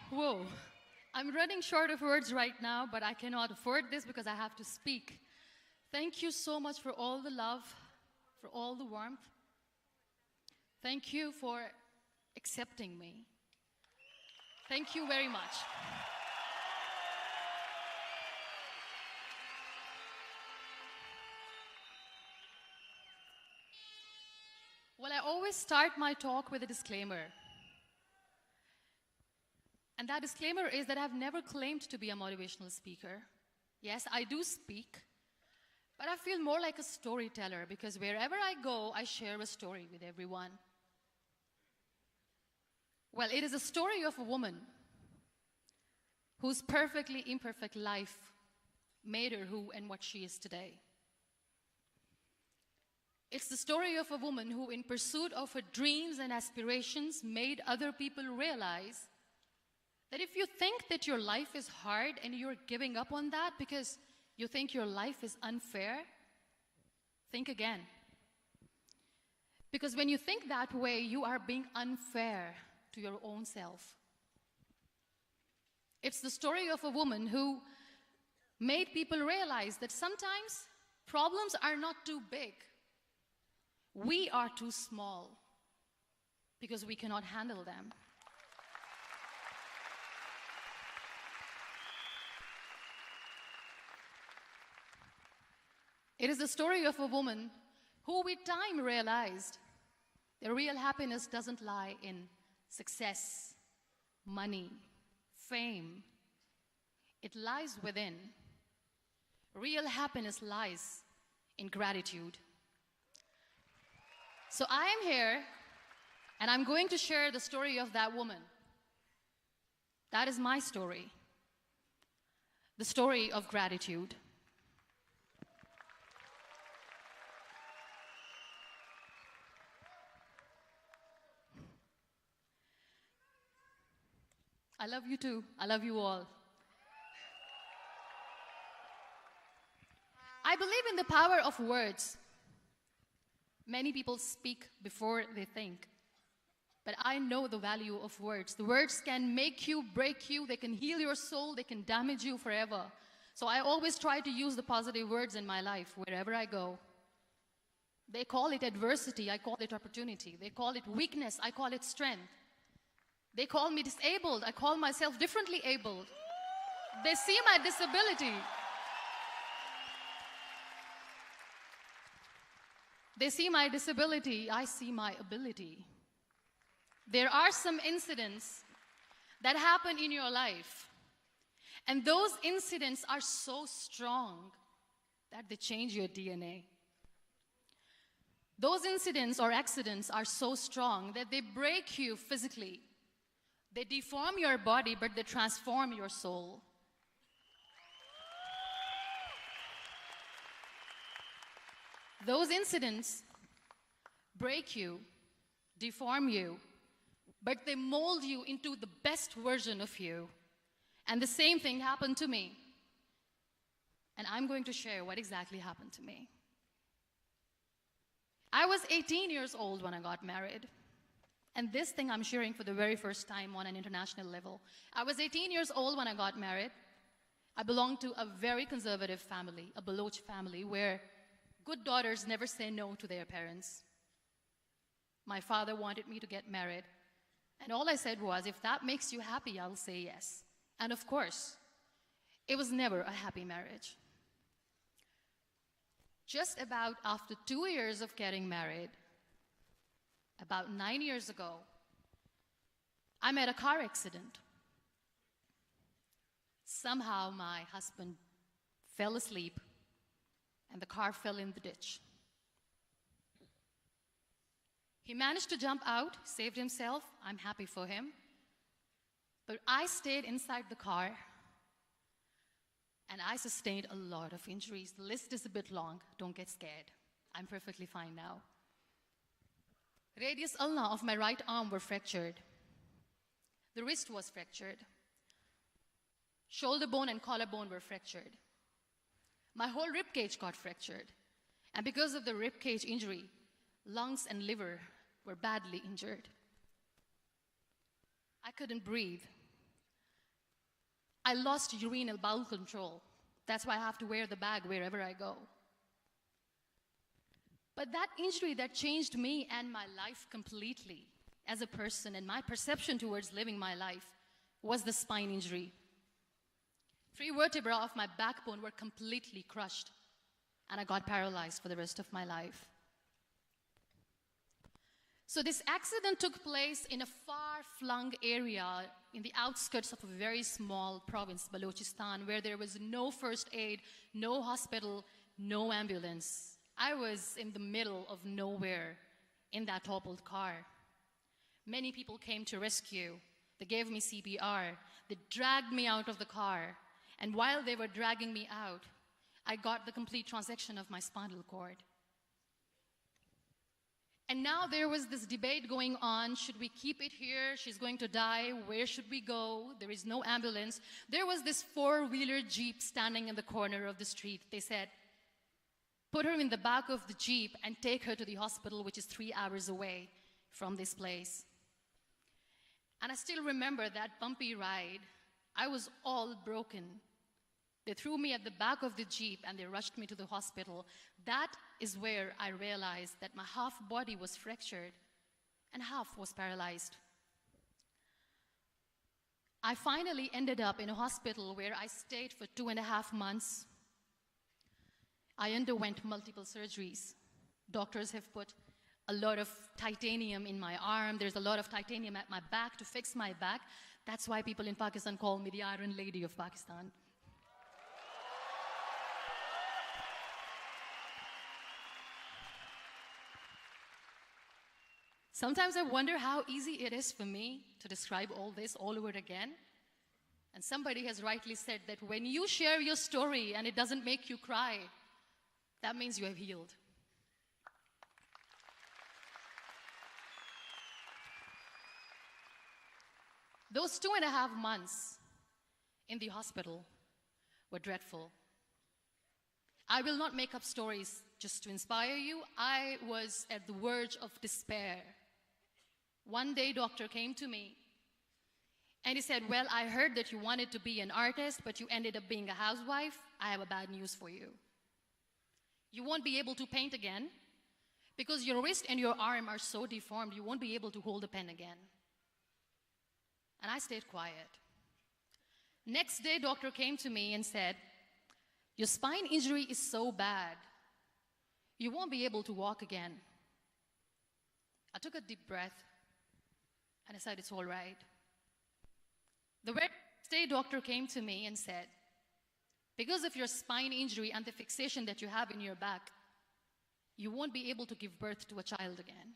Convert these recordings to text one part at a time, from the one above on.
Whoa. I'm running short of words right now, but I cannot afford this because I have to speak. Thank you so much for all the love, for all the warmth. Thank you for accepting me. Thank you very much. Well, I always start my talk with a disclaimer. And that disclaimer is that I've never claimed to be a motivational speaker. Yes, I do speak, but I feel more like a storyteller because wherever I go, I share a story with everyone. Well, it is a story of a woman whose perfectly imperfect life made her who and what she is today. It's the story of a woman who, in pursuit of her dreams and aspirations, made other people realize that if you think that your life is hard and you're giving up on that because you think your life is unfair, think again. Because when you think that way, you are being unfair to your own self. It's the story of a woman who made people realize that sometimes problems are not too big. We are too small because we cannot handle them. It is the story of a woman who with time realized that real happiness doesn't lie in success, money, fame. It lies within. Real happiness lies in gratitude. So I am here, and I'm going to share the story of that woman. That is my story. The story of gratitude. I love you too. I love you all. I believe in the power of words. Many people speak before they think. But I know the value of words. The words can make you, break you, they can heal your soul, they can damage you forever. So I always try to use the positive words in my life wherever I go. They call it adversity, I call it opportunity. They call it weakness, I call it strength. They call me disabled, I call myself differently abled. They see my disability. They see my disability, I see my ability. There are some incidents that happen in your life, and those incidents are so strong that they change your DNA. Those incidents or accidents are so strong that they break you physically. They deform your body, but they transform your soul. Those incidents break you, deform you, but they mold you into the best version of you. And the same thing happened to me. And I'm going to share what exactly happened to me. I was 18 years old when I got married. And this thing I'm sharing for the very first time on an international level. I was 18 years old when I got married. I belonged to a very conservative family, a Baloch family, where good daughters never say no to their parents. My father wanted me to get married. And all I said was, if that makes you happy, I'll say yes. And of course, it was never a happy marriage. Just about after 2 years of getting married, about 9 years ago, I met a car accident. Somehow my husband fell asleep and the car fell in the ditch. He managed to jump out, saved himself. I'm happy for him. But I stayed inside the car and I sustained a lot of injuries. The list is a bit long. Don't get scared. I'm perfectly fine now. Radius ulna of my right arm were fractured. The wrist was fractured. Shoulder bone and collarbone were fractured. My whole rib cage got fractured. And because of the rib cage injury, lungs and liver were badly injured. I couldn't breathe. I lost urinary bowel control. That's why I have to wear the bag wherever I go. But that injury that changed me and my life completely as a person and my perception towards living my life was the spine injury. 3 vertebrae of my backbone were completely crushed, and I got paralyzed for the rest of my life. So this accident took place in a far-flung area in the outskirts of a very small province, Balochistan, where there was no first aid, no hospital, no ambulance. I was in the middle of nowhere in that toppled car. Many people came to rescue. They gave me CPR. They dragged me out of the car. And while they were dragging me out, I got the complete transection of my spinal cord. And now there was this debate going on. Should we keep it here? She's going to die. Where should we go? There is no ambulance. There was this 4-wheeler Jeep standing in the corner of the street. They said, put her in the back of the Jeep and take her to the hospital, which is 3 hours away from this place. And I still remember that bumpy ride. I was all broken. They threw me at the back of the Jeep and they rushed me to the hospital. That is where I realized that my half body was fractured and half was paralyzed. I finally ended up in a hospital where I stayed for 2.5 months. I underwent multiple surgeries. Doctors have put a lot of titanium in my arm. There's a lot of titanium at my back to fix my back. That's why people in Pakistan call me the Iron Lady of Pakistan. Sometimes I wonder how easy it is for me to describe all this all over again. And somebody has rightly said that when you share your story and it doesn't make you cry, that means you have healed. Those 2.5 months in the hospital were dreadful. I will not make up stories just to inspire you. I was at the verge of despair. One day, doctor came to me and he said, well, I heard that you wanted to be an artist, but you ended up being a housewife. I have a bad news for you. You won't be able to paint again because your wrist and your arm are so deformed, you won't be able to hold a pen again. And I stayed quiet. Next day, doctor came to me and said, your spine injury is so bad, you won't be able to walk again. I took a deep breath and I said, it's all right. The next day, doctor came to me and said, because of your spine injury and the fixation that you have in your back, you won't be able to give birth to a child again.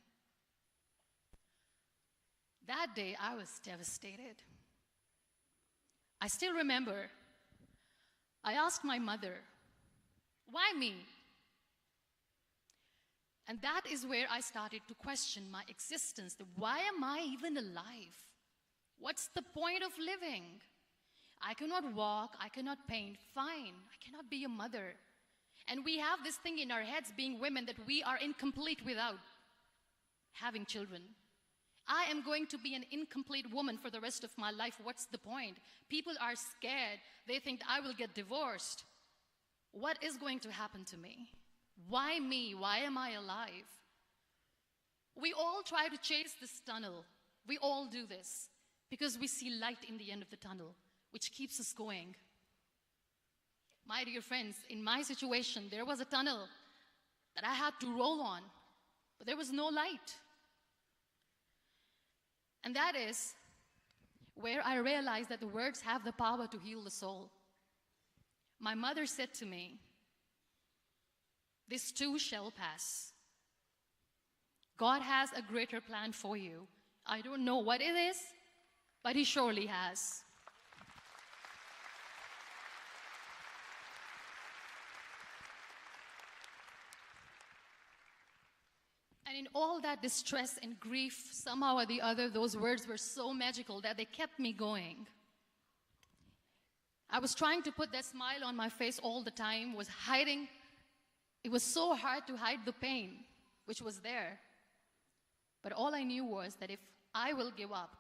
That day, I was devastated. I still remember, I asked my mother, why me? And that is where I started to question my existence. Why am I even alive? What's the point of living? I cannot walk, I cannot paint, fine. I cannot be a mother. And we have this thing in our heads, being women, that we are incomplete without having children. I am going to be an incomplete woman for the rest of my life. What's the point? People are scared. They think I will get divorced. What is going to happen to me? Why me? Why am I alive? We all try to chase this tunnel. We all do this because we see light in the end of the tunnel, which keeps us going. My dear friends, in my situation, there was a tunnel that I had to roll on, but there was no light. And that is where I realized that the words have the power to heal the soul. My mother said to me, this too shall pass. God has a greater plan for you. I don't know what it is, but He surely has. And in all that distress and grief, somehow or the other, those words were so magical that they kept me going. I was trying to put that smile on my face all the time, was hiding. It was so hard to hide the pain, which was there. But all I knew was that if I will give up,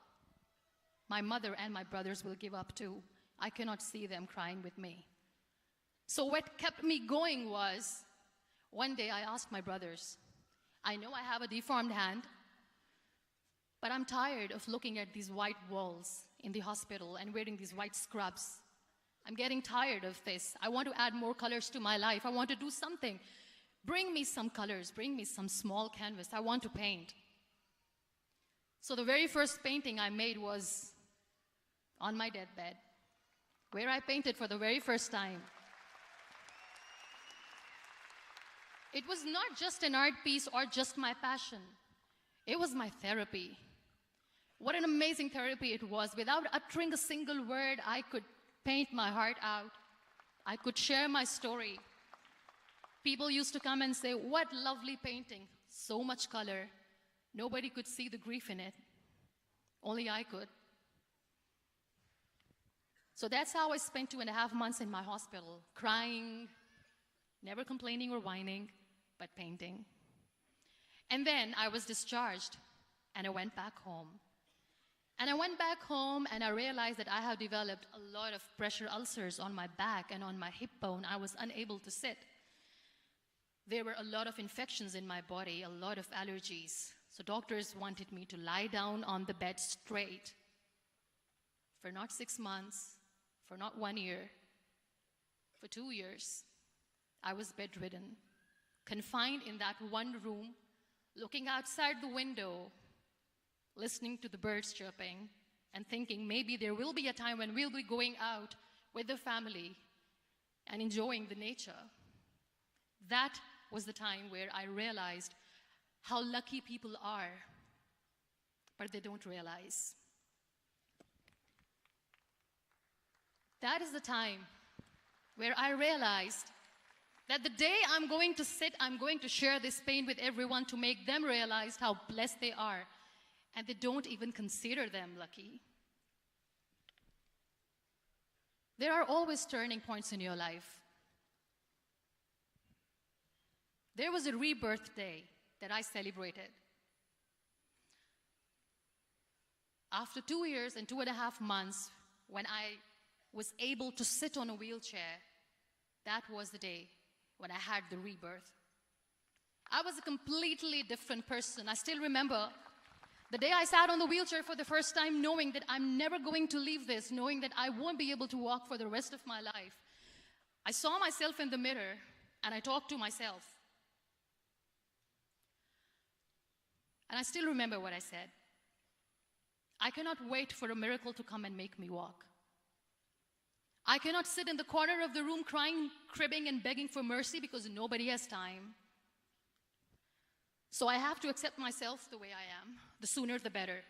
my mother and my brothers will give up too. I cannot see them crying with me. So what kept me going was, one day I asked my brothers, I know I have a deformed hand, but I'm tired of looking at these white walls in the hospital and wearing these white scrubs. I'm getting tired of this. I want to add more colors to my life. I want to do something. Bring me some colors. Bring me some small canvas. I want to paint. So the very first painting I made was on my deathbed, where I painted for the very first time. It was not just an art piece or just my passion. It was my therapy. What an amazing therapy it was. Without uttering a single word, I could paint my heart out. I could share my story. People used to come and say, what lovely painting, so much color. Nobody could see the grief in it. Only I could. So that's how I spent 2.5 months in my hospital, crying, never complaining or whining, but painting. And then I was discharged, and I went back home. And I went back home, and I realized that I have developed a lot of pressure ulcers on my back and on my hip bone. I was unable to sit. There were a lot of infections in my body, a lot of allergies. So doctors wanted me to lie down on the bed straight for not 6 months, for not 1 year, for 2 years. I was bedridden, confined in that one room, looking outside the window, listening to the birds chirping, and thinking maybe there will be a time when we'll be going out with the family and enjoying the nature. That was the time where I realized how lucky people are, but they don't realize. That is the time where I realized that the day I'm going to sit, I'm going to share this pain with everyone to make them realize how blessed they are, and they don't even consider them lucky. There are always turning points in your life. There was a rebirth day that I celebrated. After 2 years and 2.5 months, when I was able to sit on a wheelchair, that was the day when I had the rebirth. I was a completely different person. I still remember the day I sat on the wheelchair for the first time, knowing that I'm never going to leave this, knowing that I won't be able to walk for the rest of my life. I saw myself in the mirror, and I talked to myself. And I still remember what I said. I cannot wait for a miracle to come and make me walk. I cannot sit in the corner of the room crying, cribbing, and begging for mercy because nobody has time. So I have to accept myself the way I am. The sooner, the better.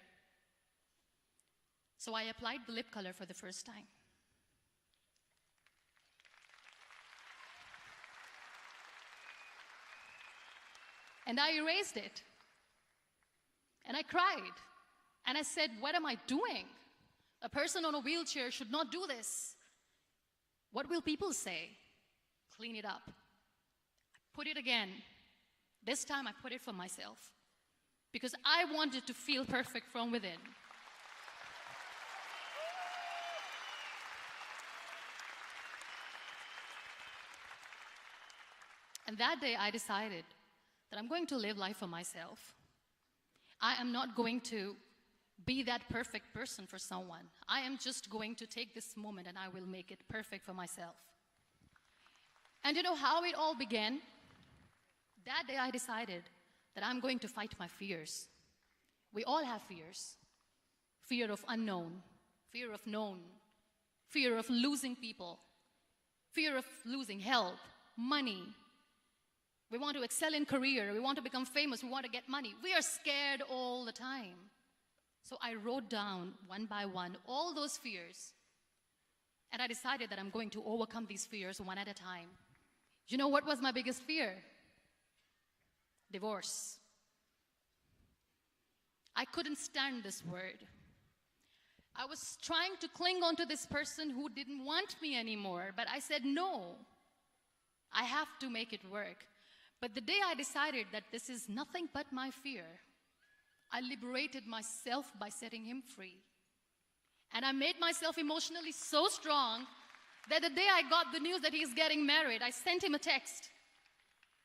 So I applied the lip color for the first time. And I erased it. And I cried. And I said, what am I doing? A person on a wheelchair should not do this. What will people say? Clean it up. I put it again. This time I put it for myself. Because I wanted to feel perfect from within. And that day I decided that I'm going to live life for myself. I am not going to be that perfect person for someone. I am just going to take this moment and I will make it perfect for myself. And you know how it all began? That day I decided that I'm going to fight my fears. We all have fears. Fear of unknown, fear of known, fear of losing people, fear of losing health, money. We want to excel in career, we want to become famous, we want to get money. We are scared all the time. So I wrote down one by one all those fears. And I decided that I'm going to overcome these fears one at a time. You know what was my biggest fear? Divorce. I couldn't stand this word. I was trying to cling on to this person who didn't want me anymore, but I said no. I have to make it work. But the day I decided that this is nothing but my fear, I liberated myself by setting him free. And I made myself emotionally so strong that the day I got the news that he's getting married, I sent him a text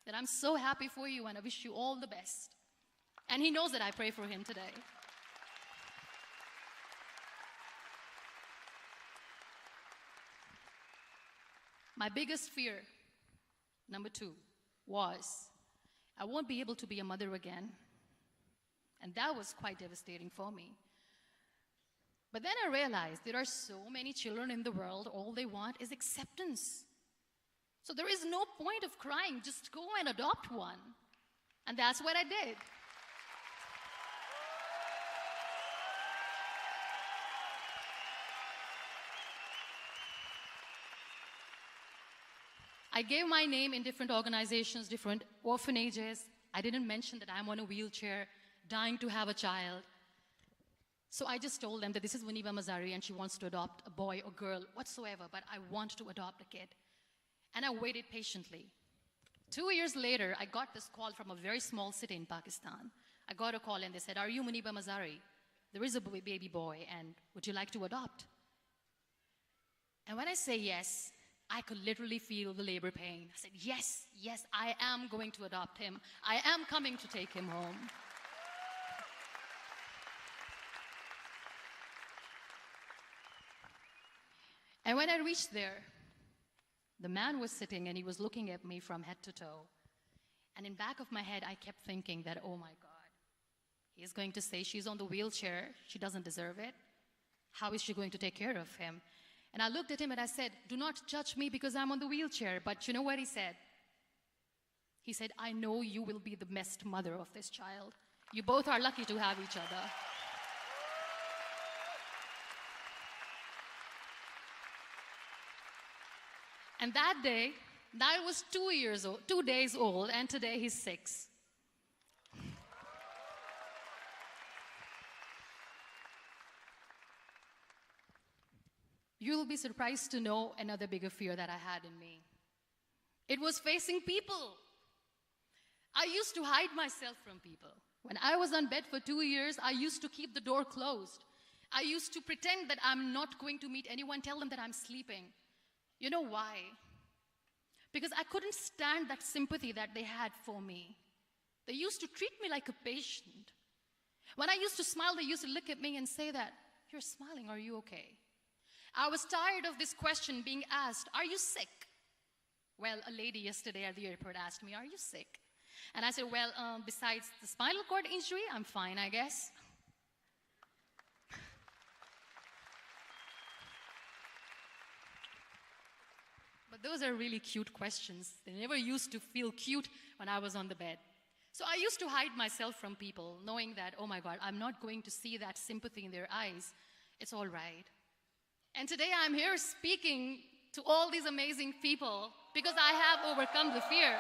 that I'm so happy for you and I wish you all the best. And he knows that I pray for him today. My biggest fear, number 2, was I won't be able to be a mother again. And that was quite devastating for me. But then I realized there are so many children in the world, all they want is acceptance. So there is no point of crying, just go and adopt one. And that's what I did. I gave my name in different organizations, different orphanages. I didn't mention that I'm on a wheelchair, dying to have a child. So I just told them that this is Muniba Mazari and she wants to adopt a boy or girl, whatsoever, but I want to adopt a kid. And I waited patiently. 2 years later, I got this call from a very small city in Pakistan. I got a call and they said, "Are you Muniba Mazari? There is a baby boy and would you like to adopt?" And when I say yes, I could literally feel the labor pain. I said, yes, I am going to adopt him. I am coming to take him home. And when I reached there, the man was sitting and he was looking at me from head to toe. And in back of my head, I kept thinking that, oh my God, he is going to say she's on the wheelchair, she doesn't deserve it. How is she going to take care of him? And I looked at him and I said, do not judge me because I'm on the wheelchair. But you know what he said? He said, I know you will be the best mother of this child. You both are lucky to have each other. And that day, Niall was 2 days old, and today he's 6. You'll be surprised to know another bigger fear that I had in me. It was facing people. I used to hide myself from people. When I was on bed for 2 years, I used to keep the door closed. I used to pretend that I'm not going to meet anyone, tell them that I'm sleeping. You know why? Because I couldn't stand that sympathy that they had for me. They used to treat me like a patient. When I used to smile, they used to look at me and say that, you're smiling, are you okay? I was tired of this question being asked, are you sick? Well, a lady yesterday at the airport asked me, are you sick? And I said, well, besides the spinal cord injury, I'm fine, I guess. But those are really cute questions. They never used to feel cute when I was on the bed. So I used to hide myself from people, knowing that, oh my God, I'm not going to see that sympathy in their eyes. It's all right. And today I'm here speaking to all these amazing people because I have overcome the fear.